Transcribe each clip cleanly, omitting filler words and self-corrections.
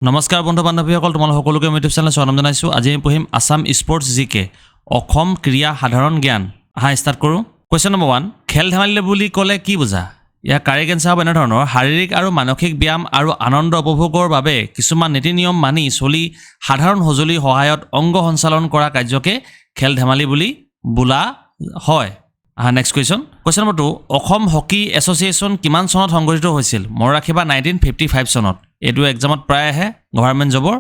নমস্কাৰ বন্ধু বান্ধৱীসকল তোমালোক সকলোকে ইউটিউব চেনেল স্বাগতম জনাইছো আজি আমি পঢ়িম আসাম স্পোৰ্টছ জিকে অসম ক্ৰীড়া সাধাৰণ জ্ঞান আহা ষ্টাৰ্ট কৰো কোৱেশ্চন নম্বৰ 1 খেল ধেমালি বুলি ক'লে কি বুজা ইয়াৰ কাৰেক্ট এনসাৰ হ'ব এনে ধৰণৰ শাৰীৰিক আৰু মানসিক ব্যায়াম আৰু আনন্দ উপভোগৰ বাবে কিছুমান নীতি নিয়ম মানি চলি সাধাৰণ সঁজুলি সহায়ত অংগ সঞ্চালন কৰা কাৰ্যকে খেল ধেমালি বুলি বোলা হয় আহা next question number 2 Assam hockey association কিমান চনত সংগঠিত হৈছিল মনত ৰাখিবা 1955 চনত এটো এক্সামত প্ৰায় আহে গভৰ্ণমেণ্ট জবৰ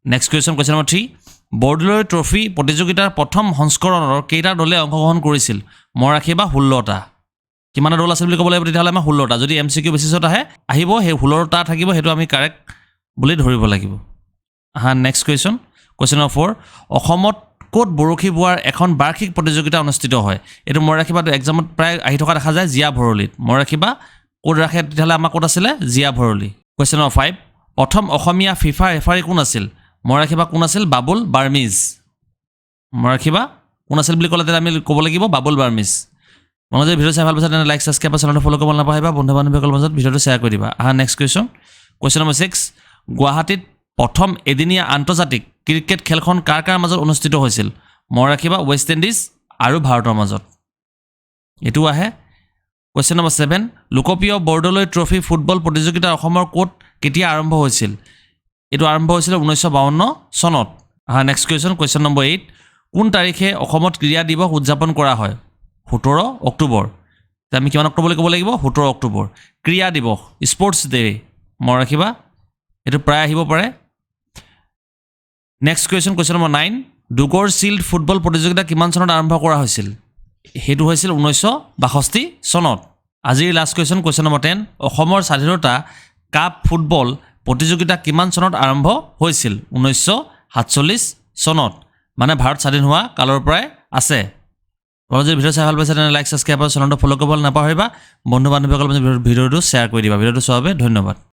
নেক্সট কোৱেশ্চন নম্বৰ 3 বৰ্ডলৈ ট্ৰফি প্ৰতিযোগিতাৰ প্ৰথম সংস্কৰণৰ কেইটা দলে অংশগ্ৰহণ কৰিছিল মনত ৰাখিবা 16টা কিমান দল আছিল বুলি ক'ব লাগিব তেতিয়াহ'লে আমাৰ 16টা যদি MCQ বেচিছত আহে আহিব সেই 16টা থাকিব হেতু আমি কাৰেক্ট বুলি ধৰিব লাগিব আহা নেক্সট কোৱেশ্চন নম্বৰ 4 অসমত কোট বৰখি বোৱাৰ এখন বাৰ্ষিক প্ৰতিযোগিতা অনুষ্ঠিত হয় এটো মনত ৰাখিবা এক্সামত প্ৰায় আহি থকা দেখা যায় জিয়া ভৰলিত মনত ৰাখিবা কোট ৰাখে তেতিয়াহ'লে আমাৰ কোট আছিল জিয়া ভৰলি কোৱেশ্চন নম্বৰ 5 প্ৰথম অসমীয়া ফিফা ৰেফাৰী কোন আছিল মনত ৰাখিবা কোন আছিল বাবুল বাৰ্মিজ মনত ৰাখিবা কোন আছিল বুলি ক'লে আমি ক'ব লাগিব বাবুল বাৰ্মিজ মনত যদি ভিডিও চাই ভাল পাইছা তেনে লাইক সাবস্ক্ৰাইব আৰু চেনেলটো ফলো কৰিব নাপাহৰিবা বন্ধু বান্ধৱীসকলৰ মাজত ভিডিওটো শ্বেয়াৰ কৰি দিবা আহা নেক্সট কোৱেশ্চন নম্বৰ 6 গুৱাহাটীত প্ৰথম এদিনীয়া আন্তৰ্জাতিক ক্ৰিকেট খেলখন কাৰ মাজত অনুষ্ঠিত হৈছিল মনত ৰাখিবা ৱেষ্ট ইণ্ডিজ আৰু ভাৰতৰ মাজত এটো আহে কোৱেশ্চন নম্বৰ 7 লোকপ্ৰিয় বৰ্ডলৈ ট্ৰফি ফুটবল প্ৰতিযোগিতা অসমৰ কোট কেতিয়া আৰম্ভ হৈছিল এটো আৰম্ভ হৈছিল 1952 চনত আহা নেক্সট কোৱেশ্চন নম্বৰ 8 কোন তাৰিখে অসমত ক্ৰীড়া দিৱস উদযাপন কৰা হয় 17 অক্টোবৰ আমি কিমান অক্টোবৰ বুলি ক'ব লাগিব 17 অক্টোবৰ ক্ৰীড়া দিৱস স্পোৰ্টছ ডে মনত ৰাখিবা এটো প্ৰায় আহিব পাৰে নেক্সট কোৱেশ্চন নম্বৰ 9 দুগৰ চিল্ড ফুটবল প্ৰতিযোগিতা কিমান চনত আৰম্ভ কৰা হৈছিল হেতু হৈছিল 1962 চনত আজিৰ লাষ্ট কোৱেশ্চন নম্বৰ 10 অসমৰ স্বাধীনতা কাপ ফুটবল প্ৰতিযোগিতা কিমান চনত আৰম্ভ হৈছিল 1947 চনত মানে ভাৰত স্বাধীন হোৱা কালৰ পৰাই আছে যদি ভিডিও চাই ভাল পাইছে তেনে লাইক সাবস্ক্ৰাইব আৰু চেনেলটো ফলো কৰিব নাপাহৰিবা বন্ধু বান্ধৱীসকলৰ মাজত ভিডিওটো শ্বেয়াৰ কৰি দিবা ভিডিওটো চোৱাৰ বাবে ধন্যবাদ